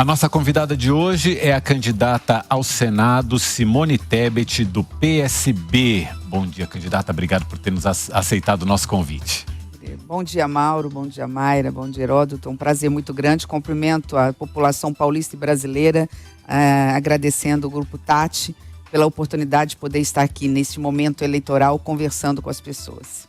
A nossa convidada de hoje é a candidata ao Senado, Simone Tebet, do PSB. Bom dia, candidata. Obrigado por ter nos aceitado o nosso convite. Bom dia, Mauro. Bom dia, Mayra. Bom dia, Heródoto. Um prazer muito grande. Cumprimento a população paulista e brasileira, agradecendo o Grupo Tati pela oportunidade de poder estar aqui neste momento eleitoral conversando com as pessoas.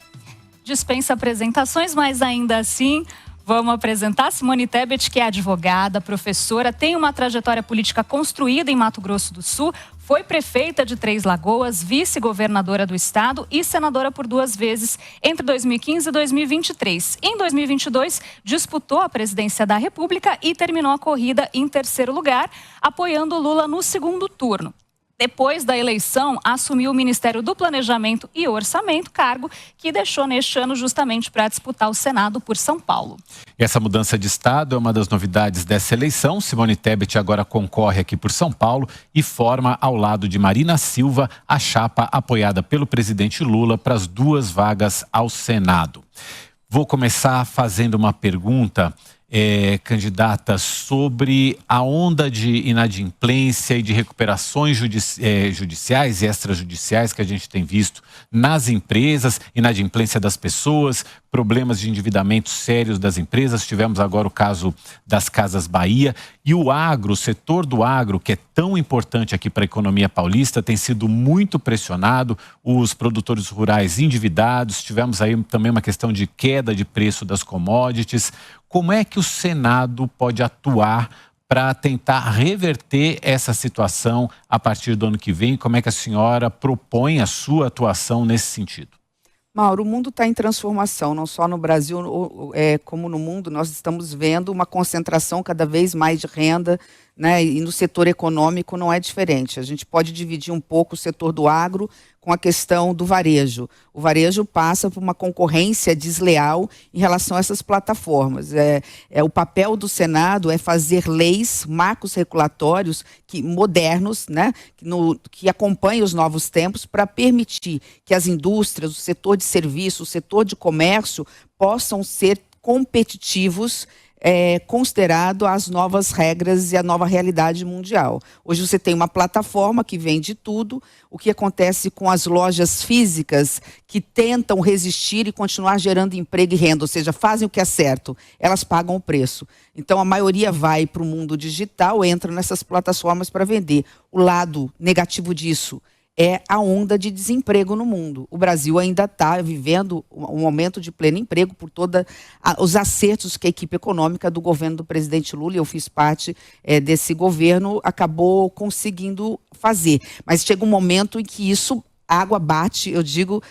Dispensa apresentações, mas ainda assim... Vamos apresentar Simone Tebet, que é advogada, professora, tem uma trajetória política construída em Mato Grosso do Sul, foi prefeita de Três Lagoas, vice-governadora do estado e senadora por 2 vezes entre 2015 e 2023. Em 2022, disputou a presidência da República e terminou a corrida em 3º lugar, apoiando Lula no 2º turno. Depois da eleição, assumiu o Ministério do Planejamento e Orçamento, cargo que deixou neste ano justamente para disputar o Senado por São Paulo. Essa mudança de estado é uma das novidades dessa eleição. Simone Tebet agora concorre aqui por São Paulo e forma, ao lado de Marina Silva, a chapa apoiada pelo presidente Lula para as 2 vagas ao Senado. Vou começar fazendo uma pergunta... candidata, sobre a onda de inadimplência e de recuperações judiciais e extrajudiciais que a gente tem visto nas empresas, inadimplência das pessoas, problemas de endividamento sérios das empresas. Tivemos agora o caso das Casas Bahia. E o agro, o setor do agro, que é tão importante aqui para a economia paulista, tem sido muito pressionado, os produtores rurais endividados, tivemos aí também uma questão de queda de preço das commodities. Como é que o Senado pode atuar para tentar reverter essa situação a partir do ano que vem? Como é que a senhora propõe a sua atuação nesse sentido? Mauro, o mundo está em transformação, não só no Brasil como no mundo. Nós estamos vendo uma concentração cada vez mais de renda, né? E no setor econômico não é diferente. A gente pode dividir um pouco o setor do agro com a questão do varejo. O varejo passa por uma concorrência desleal em relação a essas plataformas. O papel do Senado é fazer leis, marcos regulatórios modernos, né, que acompanhem os novos tempos para permitir que as indústrias, o setor de serviço, o setor de comércio possam ser competitivos, considerado as novas regras e a nova realidade mundial. Hoje você tem uma plataforma que vende tudo. O que acontece com as lojas físicas que tentam resistir e continuar gerando emprego e renda, ou seja, fazem o que é certo, elas pagam o preço. Então a maioria vai para o mundo digital, entra nessas plataformas para vender. O lado negativo disso é a onda de desemprego no mundo. O Brasil ainda está vivendo um momento de pleno emprego por todos os acertos que a equipe econômica do governo do presidente Lula, e eu fiz parte desse governo, acabou conseguindo fazer. Mas chega um momento em que a água bate, eu digo,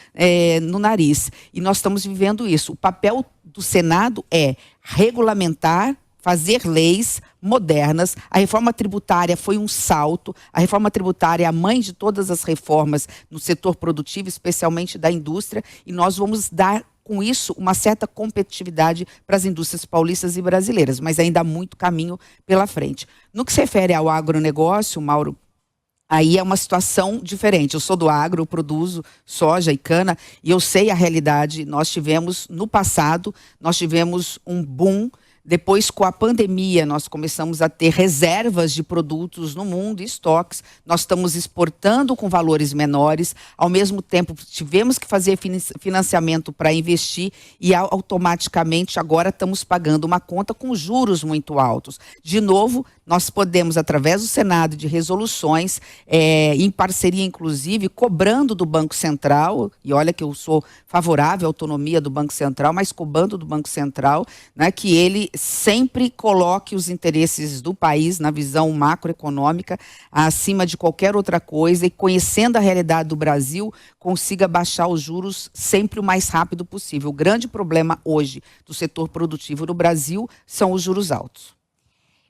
no nariz. E nós estamos vivendo isso. O papel do Senado é regulamentar, fazer leis modernas. A reforma tributária foi um salto. A reforma tributária é a mãe de todas as reformas no setor produtivo, especialmente da indústria, e nós vamos dar, com isso, uma certa competitividade para as indústrias paulistas e brasileiras, mas ainda há muito caminho pela frente. No que se refere ao agronegócio, Mauro, aí é uma situação diferente. Eu sou do agro, eu produzo soja e cana, e eu sei a realidade. Nós tivemos, no passado, um boom. Depois, com a pandemia, nós começamos a ter reservas de produtos no mundo, estoques. Nós estamos exportando com valores menores. Ao mesmo tempo, tivemos que fazer financiamento para investir e automaticamente agora estamos pagando uma conta com juros muito altos. De novo, nós podemos, através do Senado, de resoluções, em parceria, inclusive, cobrando do Banco Central, e olha que eu sou favorável à autonomia do Banco Central, mas cobrando do Banco Central, né, que ele sempre coloque os interesses do país na visão macroeconômica acima de qualquer outra coisa, e conhecendo a realidade do Brasil, consiga baixar os juros sempre o mais rápido possível. O grande problema hoje do setor produtivo no Brasil são os juros altos.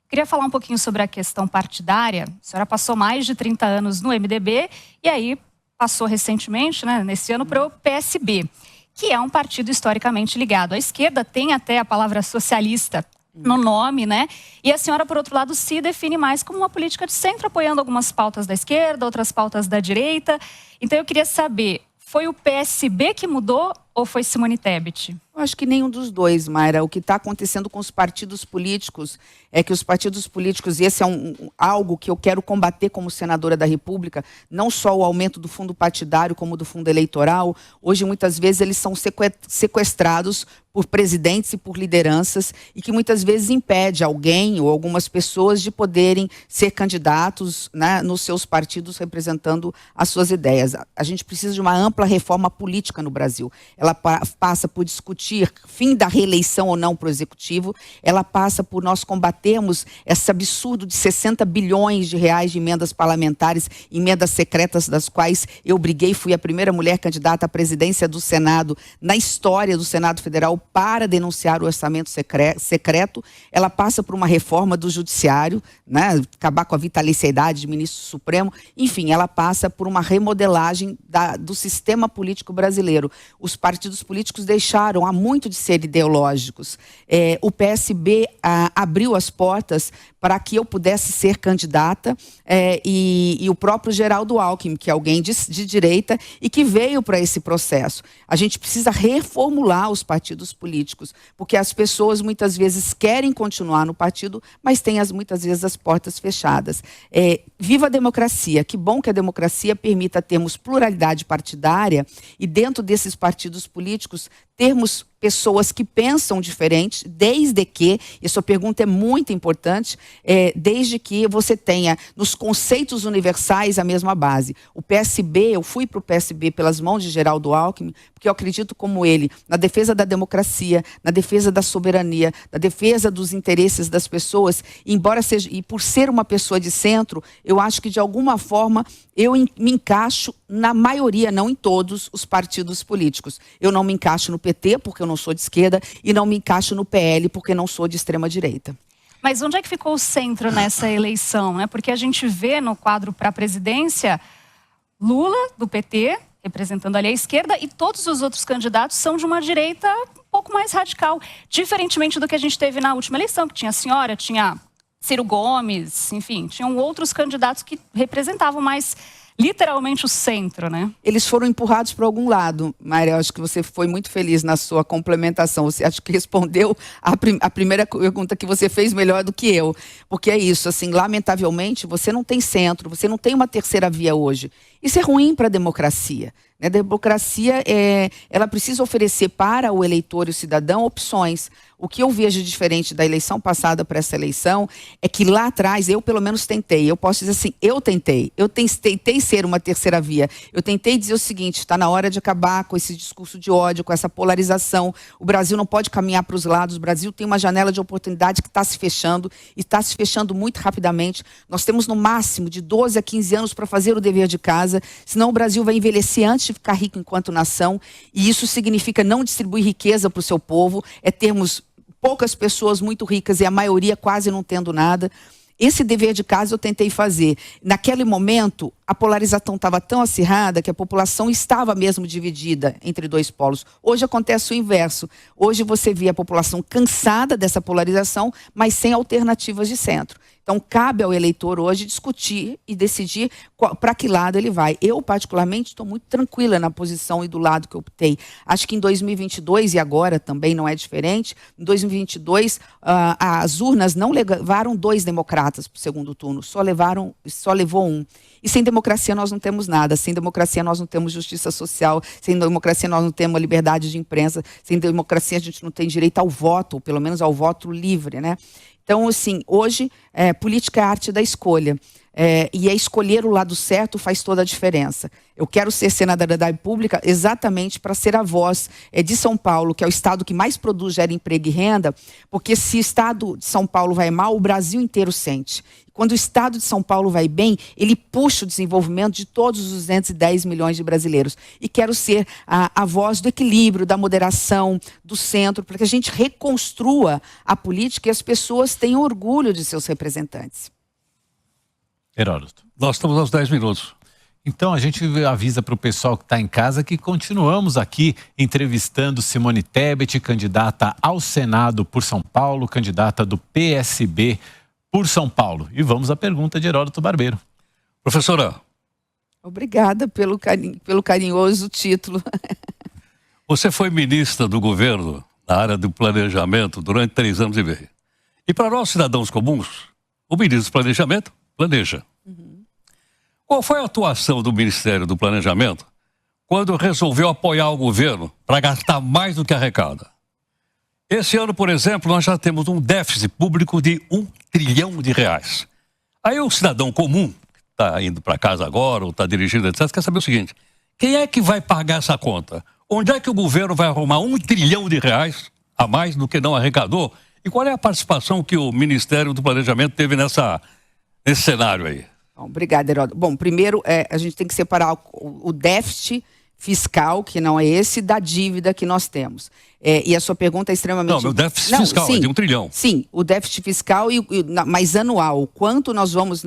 Queria falar um pouquinho sobre a questão partidária. A senhora passou mais de 30 anos no MDB e aí passou recentemente, né, nesse ano, para o PSB, que é um partido historicamente ligado à esquerda, tem até a palavra socialista no nome, né? E a senhora, por outro lado, se define mais como uma política de centro, apoiando algumas pautas da esquerda, outras pautas da direita. Então eu queria saber, foi o PSB que mudou ou foi Simone Tebet? Eu acho que nenhum dos dois, Mayra. O que está acontecendo com os partidos políticos é que os partidos políticos, e esse é algo que eu quero combater como senadora da República, não só o aumento do fundo partidário como do fundo eleitoral. Hoje, muitas vezes, eles são sequestrados por presidentes e por lideranças e que muitas vezes impede alguém ou algumas pessoas de poderem ser candidatos, né, nos seus partidos representando as suas ideias. A gente precisa de uma ampla reforma política no Brasil. Ela passa por discutir fim da reeleição ou não para o executivo, ela passa por nós combatermos esse absurdo de 60 bilhões de reais de emendas parlamentares, emendas secretas das quais eu briguei, fui a primeira mulher candidata à presidência do Senado na história do Senado Federal para denunciar o orçamento secreto. Ela passa por uma reforma do judiciário, né, acabar com a vitaliciedade de ministro supremo. Enfim, ela passa por uma remodelagem do sistema político brasileiro. Os partidos políticos deixaram há muito de ser ideológicos. O PSB abriu as portas para que eu pudesse ser candidata, e o próprio Geraldo Alckmin, que é alguém de direita e que veio para esse processo. A gente precisa reformular os partidos políticos, porque as pessoas muitas vezes querem continuar no partido, mas têm muitas vezes as portas fechadas. Viva a democracia! Que bom que a democracia permita termos pluralidade partidária e dentro desses partidos políticos termos pessoas que pensam diferente, desde que, e a sua pergunta é muito importante, desde que você tenha nos conceitos universais a mesma base. O PSB, eu fui para o PSB pelas mãos de Geraldo Alckmin, porque eu acredito como ele na defesa da democracia, na defesa da soberania, na defesa dos interesses das pessoas, embora seja, e por ser uma pessoa de centro, eu acho que de alguma forma eu me encaixo na maioria, não em todos os partidos políticos. Eu não me encaixo no PT, porque eu não sou de esquerda, e não me encaixo no PL, porque não sou de extrema direita. Mas onde é que ficou o centro nessa eleição, né? Porque a gente vê no quadro para a presidência Lula, do PT, representando ali a esquerda, e todos os outros candidatos são de uma direita um pouco mais radical, diferentemente do que a gente teve na última eleição, que tinha a senhora, tinha Ciro Gomes, enfim, tinham outros candidatos que representavam mais literalmente o centro, né? Eles foram empurrados para algum lado, Mayra. Eu acho que você foi muito feliz na sua complementação. Você acho que respondeu a primeira pergunta que você fez melhor do que eu. Porque é isso, assim, lamentavelmente, você não tem centro, você não tem uma terceira via hoje. Isso é ruim para a democracia. A democracia, ela precisa oferecer para o eleitor e o cidadão opções. O que eu vejo diferente da eleição passada para essa eleição é que lá atrás, eu pelo menos tentei, eu posso dizer assim, eu tentei ser uma terceira via. Eu tentei dizer o seguinte, está na hora de acabar com esse discurso de ódio, com essa polarização. O Brasil não pode caminhar para os lados, o Brasil tem uma janela de oportunidade que está se fechando, e está se fechando muito rapidamente. Nós temos no máximo de 12 a 15 anos para fazer o dever de casa, senão o Brasil vai envelhecer antes de ficar rico enquanto nação, e isso significa não distribuir riqueza para o seu povo, termos poucas pessoas muito ricas e a maioria quase não tendo nada. Esse dever de casa eu tentei fazer. Naquele momento, a polarização estava tão acirrada que a população estava mesmo dividida entre dois polos. Hoje acontece o inverso. Hoje você vê a população cansada dessa polarização, mas sem alternativas de centro. Então, cabe ao eleitor hoje discutir e decidir para que lado ele vai. Eu, particularmente, estou muito tranquila na posição e do lado que eu optei. Acho que em 2022, e agora também não é diferente, em 2022, as urnas não levaram 2 democratas para o segundo turno, só levou 1. E sem democracia nós não temos nada, sem democracia nós não temos justiça social, sem democracia nós não temos liberdade de imprensa, sem democracia a gente não tem direito ao voto, ou pelo menos ao voto livre, né? Então, assim, hoje, política é a arte da escolha. E escolher o lado certo faz toda a diferença. Eu quero ser senadora da República exatamente para ser a voz de São Paulo, que é o estado que mais produz, gera emprego e renda, porque se o estado de São Paulo vai mal, o Brasil inteiro sente. Quando o estado de São Paulo vai bem, ele puxa o desenvolvimento de todos os 210 milhões de brasileiros. E quero ser a voz do equilíbrio, da moderação, do centro, para que a gente reconstrua a política e as pessoas tenham orgulho de seus representantes. Heródoto. Nós estamos aos 10 minutos. Então a gente avisa para o pessoal que está em casa que continuamos aqui entrevistando Simone Tebet, candidata ao Senado por São Paulo, candidata do PSB por São Paulo. E vamos à pergunta de Heródoto Barbeiro. Professora. Obrigada pelo carinhoso título. Você foi ministra do governo na área do planejamento durante 3 anos e meio. E para nós cidadãos comuns, o ministro do planejamento planeja. Qual foi a atuação do Ministério do Planejamento quando resolveu apoiar o governo para gastar mais do que arrecada? Esse ano, por exemplo, nós já temos um déficit público de R$1 trilhão. Aí o cidadão comum, que está indo para casa agora, ou está dirigindo, etc., quer saber o seguinte: quem é que vai pagar essa conta? Onde é que o governo vai arrumar R$1 trilhão a mais do que não arrecadou? E qual é a participação que o Ministério do Planejamento teve nesse cenário aí? Bom, obrigada, Heródoto. Bom, primeiro, a gente tem que separar o déficit fiscal, que não é esse, da dívida que nós temos. E a sua pergunta é extremamente... Não, meu déficit fiscal é de R$1 trilhão. Sim, o déficit fiscal, mas anual. O quanto nós vamos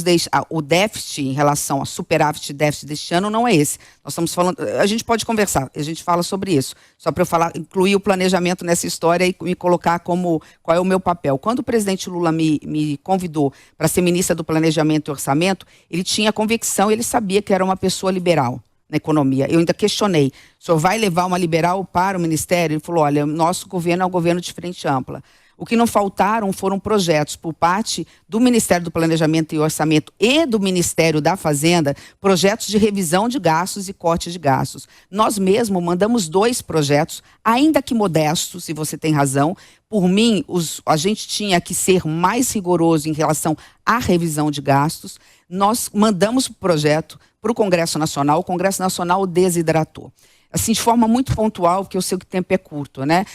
deixar... O déficit em relação a superávit e déficit deste ano não é esse. Nós estamos falando... A gente pode conversar, a gente fala sobre isso. Só para eu incluir o planejamento nessa história e me colocar qual é o meu papel. Quando o presidente Lula me convidou para ser ministra do Planejamento e Orçamento, ele tinha convicção, ele sabia que era uma pessoa liberal na economia. Eu ainda questionei: o senhor vai levar uma liberal para o ministério? Ele falou: olha, nosso governo é um governo de frente ampla. O que não faltaram foram projetos por parte do Ministério do Planejamento e Orçamento e do Ministério da Fazenda, projetos de revisão de gastos e corte de gastos. Nós mesmos mandamos 2 projetos, ainda que modestos, se você tem razão. Por mim, a gente tinha que ser mais rigoroso em relação à revisão de gastos. Nós mandamos o projeto para o Congresso Nacional, o Congresso Nacional desidratou. Assim, de forma muito pontual, porque eu sei que o tempo é curto, né?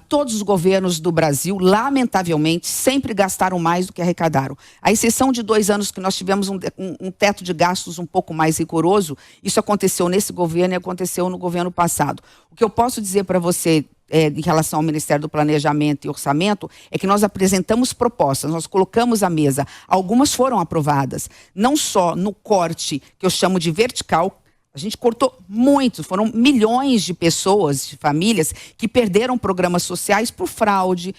Todos os governos do Brasil, lamentavelmente, sempre gastaram mais do que arrecadaram. À exceção de 2 anos que nós tivemos um teto de gastos um pouco mais rigoroso, isso aconteceu nesse governo e aconteceu no governo passado. O que eu posso dizer para você em relação ao Ministério do Planejamento e Orçamento é que nós apresentamos propostas, nós colocamos à mesa, algumas foram aprovadas, não só no corte que eu chamo de vertical. A gente cortou muito, foram milhões de pessoas, de famílias, que perderam programas sociais por fraude,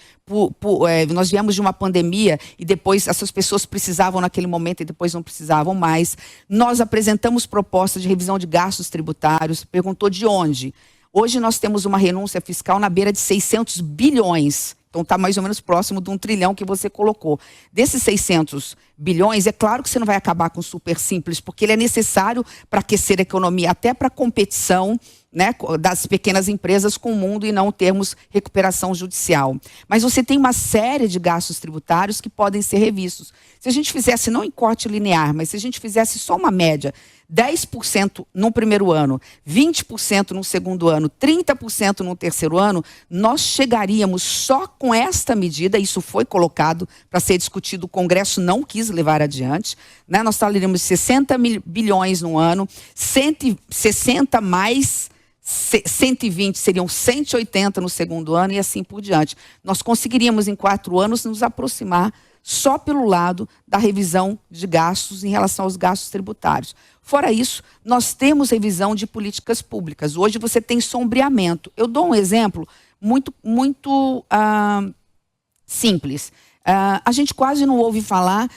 nós viemos de uma pandemia e depois essas pessoas precisavam naquele momento e depois não precisavam mais. Nós apresentamos propostas de revisão de gastos tributários, perguntou de onde? Hoje nós temos uma renúncia fiscal na beira de 600 bilhões. Então está mais ou menos próximo de R$1 trilhão que você colocou. Desses 600 bilhões, é claro que você não vai acabar com o super simples, porque ele é necessário para aquecer a economia, até para a competição, né, das pequenas empresas com o mundo e não termos recuperação judicial. Mas você tem uma série de gastos tributários que podem ser revistos. Se a gente fizesse, não em corte linear, mas se a gente fizesse só uma média, 10% no primeiro ano, 20% no segundo ano, 30% no terceiro ano, nós chegaríamos só com esta medida, isso foi colocado para ser discutido, o Congresso não quis levar adiante, né? Nós falaríamos de 60 bilhões no ano, 160 mais 120 seriam 180 no segundo ano e assim por diante. Nós conseguiríamos em 4 anos nos aproximar só pelo lado da revisão de gastos em relação aos gastos tributários. Fora isso, nós temos revisão de políticas públicas. Hoje você tem sombreamento. Eu dou um exemplo muito simples. A gente quase não ouve falar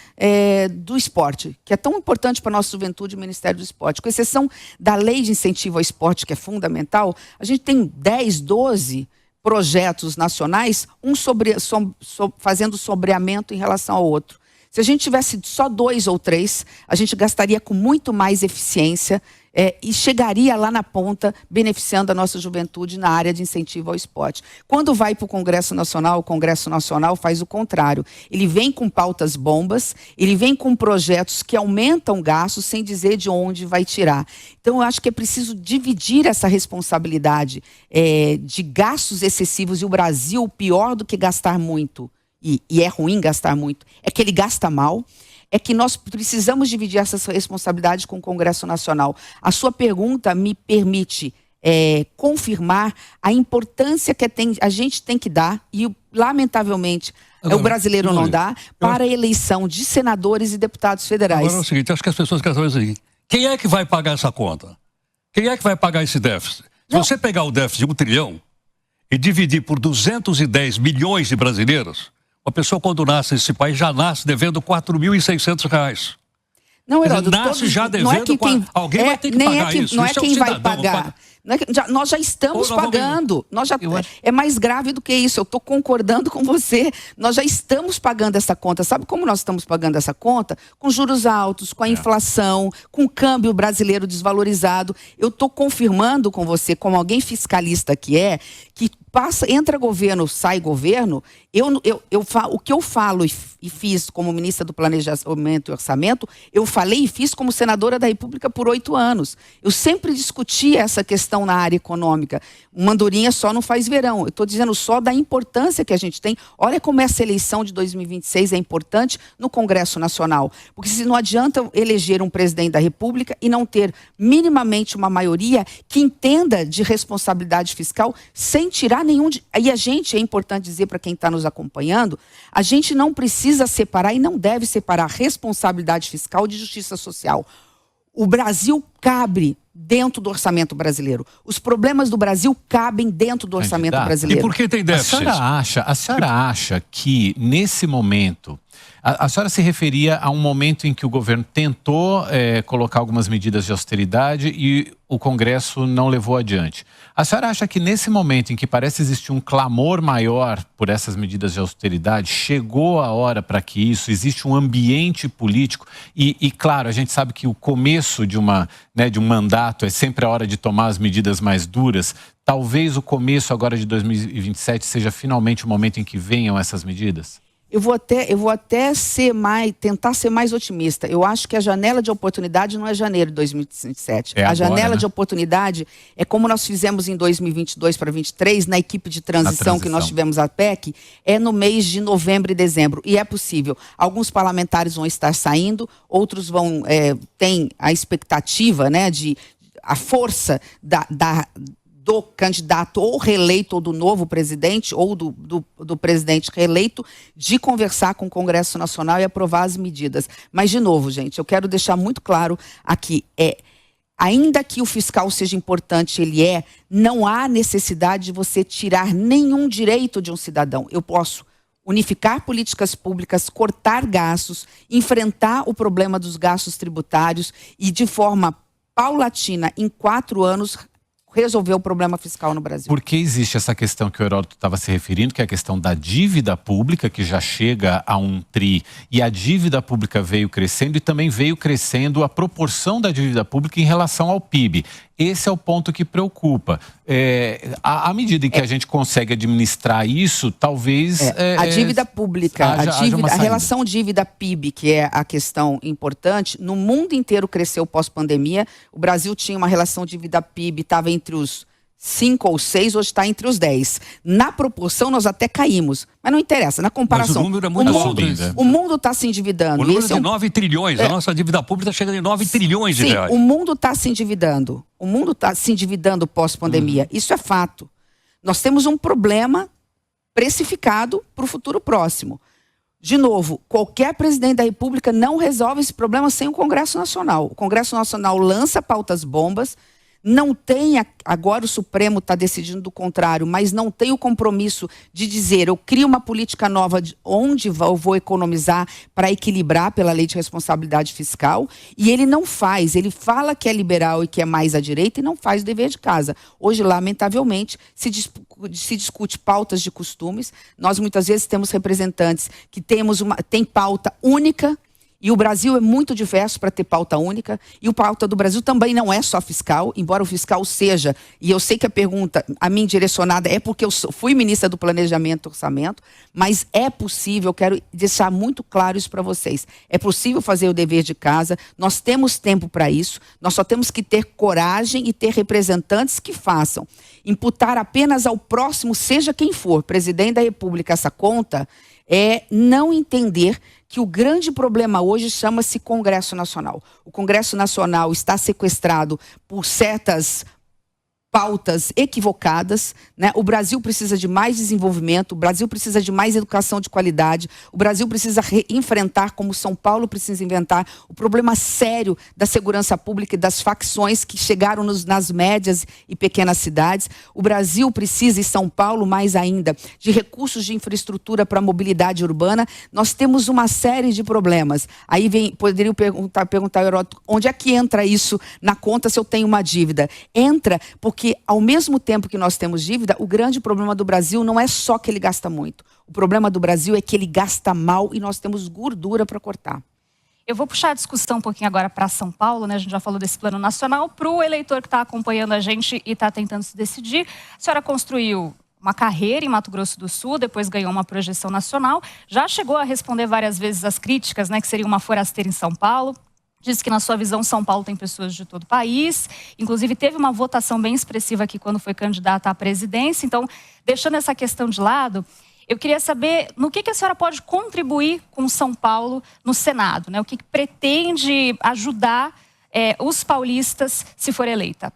do esporte, que é tão importante para a nossa juventude, o Ministério do Esporte. Com exceção da lei de incentivo ao esporte, que é fundamental, a gente tem 10, 12 projetos nacionais, fazendo sombreamento em relação ao outro. Se a gente tivesse só 2 ou 3, a gente gastaria com muito mais eficiência e chegaria lá na ponta, beneficiando a nossa juventude na área de incentivo ao esporte. Quando vai para o Congresso Nacional faz o contrário. Ele vem com pautas bombas, ele vem com projetos que aumentam gastos sem dizer de onde vai tirar. Então, eu acho que é preciso dividir essa responsabilidade de gastos excessivos. E o Brasil, pior do que gastar muito, e é ruim gastar muito, é que ele gasta mal. É que nós precisamos dividir essas responsabilidades com o Congresso Nacional. A sua pergunta me permite confirmar a importância que a gente tem que dar, e lamentavelmente o brasileiro não dá, para a eleição de senadores e deputados federais. Agora é o seguinte, acho que as pessoas querem saber o seguinte: quem é que vai pagar essa conta? Quem é que vai pagar esse déficit? Se você pegar o déficit de R$1 trilhão e dividir por 210 milhões de brasileiros, uma pessoa, quando nasce nesse país, já nasce devendo R$4.600. Não, Heródoto, nasce já devendo, alguém vai ter que pagar isso. Não é quem vai pagar. Nós já estamos pagando. É mais grave do que isso. Eu estou concordando com você. Nós já estamos pagando essa conta. Sabe como nós estamos pagando essa conta? Com juros altos, com a inflação, com o câmbio brasileiro desvalorizado. Eu estou confirmando com você, como alguém fiscalista que entra governo, sai governo, o que eu falo e fiz como ministra do Planejamento e Orçamento, eu falei e fiz como senadora da República por 8 anos. Eu sempre discuti essa questão na área econômica. Uma andorinha só não faz verão. Eu estou dizendo só da importância que a gente tem. Olha como essa eleição de 2026 é importante no Congresso Nacional. Porque se não adianta eleger um presidente da República e não ter minimamente uma maioria que entenda de responsabilidade fiscal sem tirar nenhum... E a gente, é importante dizer para quem está nos acompanhando, a gente não precisa separar e não deve separar responsabilidade fiscal de justiça social. O Brasil cabe dentro do orçamento brasileiro. Os problemas do Brasil cabem dentro do orçamento brasileiro. E por que tem déficit? A senhora acha que, nesse momento... A senhora se referia a um momento em que o governo tentou colocar algumas medidas de austeridade e o Congresso não levou adiante. A senhora acha que nesse momento em que parece existir um clamor maior por essas medidas de austeridade, chegou a hora para que isso, existe um ambiente político e claro, a gente sabe que o começo de um mandato é sempre a hora de tomar as medidas mais duras. Talvez o começo agora de 2027 seja finalmente o momento em que venham essas medidas? Eu vou até tentar ser mais otimista. Eu acho que a janela de oportunidade não é janeiro de 2027. A janela de oportunidade é como nós fizemos em 2022 para 2023, na equipe de transição que nós tivemos a PEC, é no mês de novembro e dezembro. E é possível. Alguns parlamentares vão estar saindo, outros têm a expectativa, a força do candidato ou reeleito ou do novo presidente ou do presidente reeleito de conversar com o Congresso Nacional e aprovar as medidas. Mas, de novo, gente, eu quero deixar muito claro aqui, ainda que o fiscal seja importante, não há necessidade de você tirar nenhum direito de um cidadão. Eu posso unificar políticas públicas, cortar gastos, enfrentar o problema dos gastos tributários e, de forma paulatina, em 4 anos, resolver o problema fiscal no Brasil. Porque existe essa questão que o Heródoto estava se referindo, que é a questão da dívida pública, que já chega a 1 tri, e a dívida pública veio crescendo e também veio crescendo a proporção da dívida pública em relação ao PIB. Esse é o ponto que preocupa. À medida em que a gente consegue administrar isso, talvez... a dívida pública, a relação dívida-PIB, que é a questão importante, no mundo inteiro cresceu pós-pandemia. O Brasil tinha uma relação dívida-PIB, estava entre os 5 ou 6, hoje está entre os 10. Na proporção, nós até caímos. Mas não interessa, na comparação... Mas o número é muito alto. O mundo está se endividando. O número é de 9 trilhões. A nossa dívida pública chega em 9 trilhões de reais. Sim, o mundo está se endividando. O mundo está se endividando pós-pandemia. Isso é fato. Nós temos um problema precificado para o futuro próximo. De novo, qualquer presidente da República não resolve esse problema sem o Congresso Nacional. O Congresso Nacional lança pautas bombas. Não tem, agora o Supremo está decidindo do contrário, mas não tem o compromisso de dizer, eu crio uma política nova de onde eu vou economizar para equilibrar pela lei de responsabilidade fiscal, e ele não faz, ele fala que é liberal e que é mais à direita e não faz o dever de casa. Hoje, lamentavelmente, se discute pautas de costumes, nós muitas vezes temos representantes que tem pauta única. E o Brasil é muito diverso para ter pauta única. E o pauta do Brasil também não é só fiscal, embora o fiscal seja. E eu sei que a pergunta a mim direcionada é porque eu fui ministra do Planejamento e Orçamento, mas é possível, eu quero deixar muito claro isso para vocês. É possível fazer o dever de casa, nós temos tempo para isso, nós só temos que ter coragem e ter representantes que façam. Imputar apenas ao próximo, seja quem for, presidente da República, essa conta, é não entender que o grande problema hoje chama-se Congresso Nacional. O Congresso Nacional está sequestrado por certas pautas equivocadas, né? O Brasil precisa de mais desenvolvimento, o Brasil precisa de mais educação de qualidade, o Brasil precisa enfrentar, como São Paulo precisa inventar, o problema sério da segurança pública e das facções que chegaram nas médias e pequenas cidades. O Brasil precisa, e São Paulo mais ainda, de recursos de infraestrutura para a mobilidade urbana. Nós temos uma série de problemas. Aí poderiam perguntar ao Heródoto, onde é que entra isso na conta se eu tenho uma dívida? Entra porque Porque ao mesmo tempo que nós temos dívida, o grande problema do Brasil não é só que ele gasta muito. O problema do Brasil é que ele gasta mal e nós temos gordura para cortar. Eu vou puxar a discussão um pouquinho agora para São Paulo, né? A gente já falou desse plano nacional. Para o eleitor que está acompanhando a gente e está tentando se decidir, a senhora construiu uma carreira em Mato Grosso do Sul, depois ganhou uma projeção nacional. Já chegou a responder várias vezes as críticas, né? Que seria uma forasteira em São Paulo. Diz que, na sua visão, São Paulo tem pessoas de todo o país. Inclusive, teve uma votação bem expressiva aqui quando foi candidata à presidência. Então, deixando essa questão de lado, eu queria saber no que a senhora pode contribuir com São Paulo no Senado, né? O que pretende ajudar os paulistas se for eleita?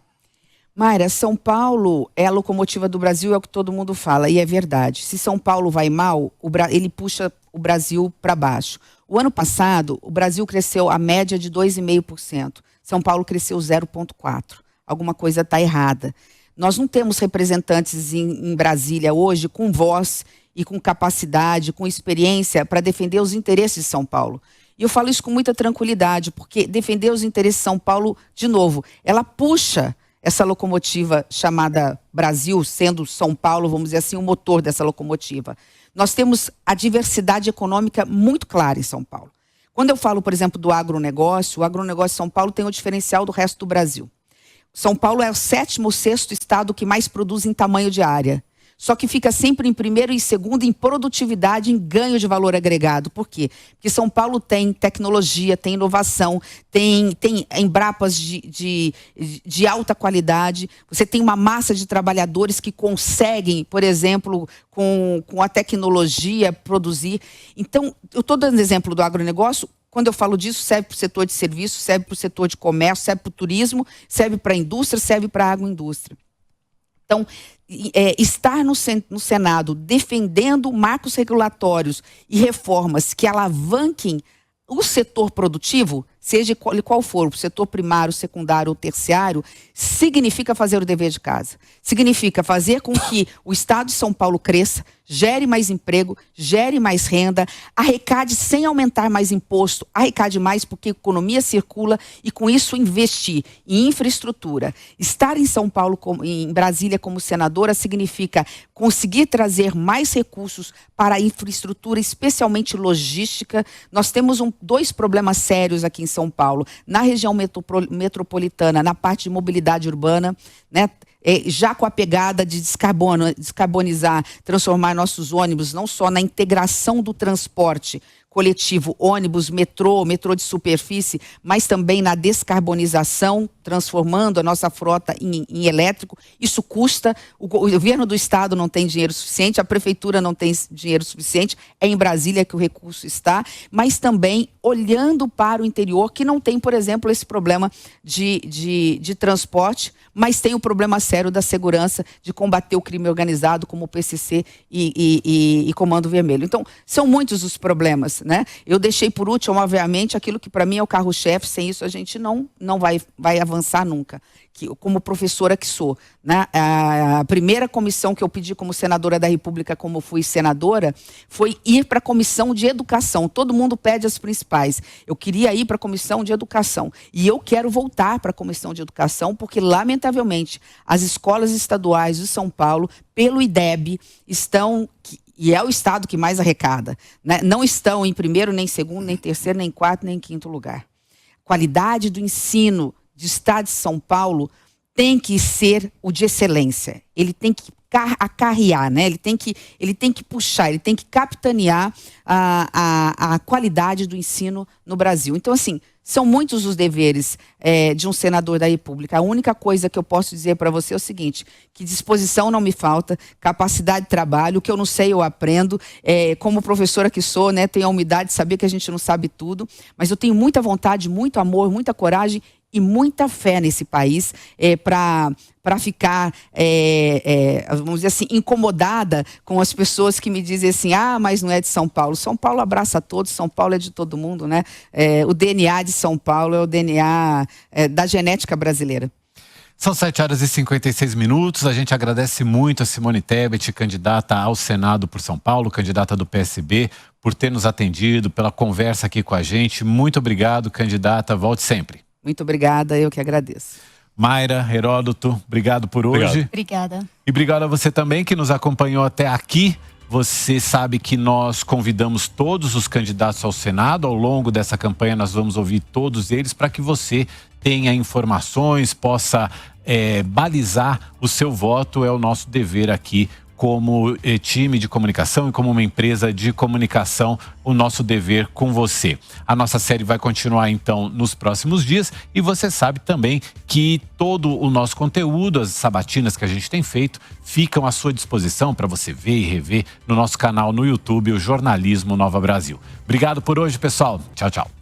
Mayra, São Paulo é a locomotiva do Brasil, é o que todo mundo fala, e é verdade. Se São Paulo vai mal, ele puxa o Brasil para baixo. O ano passado, o Brasil cresceu a média de 2,5%. São Paulo cresceu 0,4%. Alguma coisa está errada. Nós não temos representantes em Brasília hoje com voz e com capacidade, com experiência para defender os interesses de São Paulo. E eu falo isso com muita tranquilidade, porque defender os interesses de São Paulo, de novo, ela puxa essa locomotiva chamada Brasil, sendo São Paulo, vamos dizer assim, o motor dessa locomotiva. Nós temos a diversidade econômica muito clara em São Paulo. Quando eu falo, por exemplo, do agronegócio, o agronegócio de São Paulo tem o diferencial do resto do Brasil. São Paulo é o 7º ou 6º estado que mais produz em tamanho de área. Só que fica sempre em primeiro e segundo em produtividade, em ganho de valor agregado. Por quê? Porque São Paulo tem tecnologia, tem inovação, tem Embrapas de alta qualidade. Você tem uma massa de trabalhadores que conseguem, por exemplo, com a tecnologia, produzir. Então, eu estou dando exemplo do agronegócio. Quando eu falo disso, serve para o setor de serviços, serve para o setor de comércio, serve para o turismo, serve para a indústria, serve para a agroindústria. Então, estar no Senado defendendo marcos regulatórios e reformas que alavanquem o setor produtivo, seja qual for, o setor primário, secundário ou terciário, significa fazer o dever de casa. Significa fazer com que o Estado de São Paulo cresça, gere mais emprego, gere mais renda, arrecade sem aumentar mais imposto, arrecade mais porque a economia circula e com isso investir em infraestrutura. Estar em São Paulo, em Brasília como senadora, significa conseguir trazer mais recursos para a infraestrutura, especialmente logística. Nós temos dois problemas sérios aqui em São Paulo, na região metropolitana, na parte de mobilidade urbana, né? Já com a pegada de descarbonizar, transformar nossos ônibus não só na integração do transporte coletivo, ônibus, metrô de superfície, mas também na descarbonização, transformando a nossa frota em elétrico. Isso custa, o governo do estado não tem dinheiro suficiente, a prefeitura não tem dinheiro suficiente, é em Brasília que o recurso está, mas também olhando para o interior, que não tem, por exemplo, esse problema de transporte, mas tem o problema sério da segurança, de combater o crime organizado, como o PCC e Comando Vermelho. Então, são muitos os problemas, né? Eu deixei por último, obviamente, aquilo que para mim é o carro-chefe. Sem isso a gente não vai avançar nunca. Como professora que sou, né? A primeira comissão que eu pedi como senadora da República, como fui senadora, foi ir para a comissão de educação. Todo mundo pede as principais. Eu queria ir para a comissão de educação. E eu quero voltar para a comissão de educação, porque, lamentavelmente, as escolas estaduais de São Paulo, pelo IDEB, estão... E é o estado que mais arrecada, né? Não estão em primeiro, nem segundo, nem terceiro, nem quarto, nem quinto lugar. Qualidade do ensino do estado de São Paulo tem que ser o de excelência. Ele tem que acarrear, né? Ele tem que puxar, ele tem que capitanear a qualidade do ensino no Brasil. Então, assim, são muitos os deveres de um senador da República. A única coisa que eu posso dizer para você é o seguinte, que disposição não me falta, capacidade de trabalho, o que eu não sei eu aprendo. Como professora que sou, né, tenho a humildade de saber que a gente não sabe tudo, mas eu tenho muita vontade, muito amor, muita coragem e muita fé nesse país para ficar, vamos dizer assim, incomodada com as pessoas que me dizem assim, mas não é de São Paulo. São Paulo abraça a todos, São Paulo é de todo mundo, né? O DNA de São Paulo é o DNA da genética brasileira. São 7h56. A gente agradece muito a Simone Tebet, candidata ao Senado por São Paulo, candidata do PSB, por ter nos atendido, pela conversa aqui com a gente. Muito obrigado, candidata. Volte sempre. Muito obrigada, eu que agradeço. Mayra, Heródoto, obrigado por hoje. Obrigada. E obrigado a você também que nos acompanhou até aqui. Você sabe que nós convidamos todos os candidatos ao Senado. Ao longo dessa campanha nós vamos ouvir todos eles para que você tenha informações, possa balizar o seu voto. É o nosso dever aqui como time de comunicação e como uma empresa de comunicação, o nosso dever com você. A nossa série vai continuar então nos próximos dias e você sabe também que todo o nosso conteúdo, as sabatinas que a gente tem feito, ficam à sua disposição para você ver e rever no nosso canal no YouTube, o Jornalismo Nova Brasil. Obrigado por hoje, pessoal. Tchau, tchau.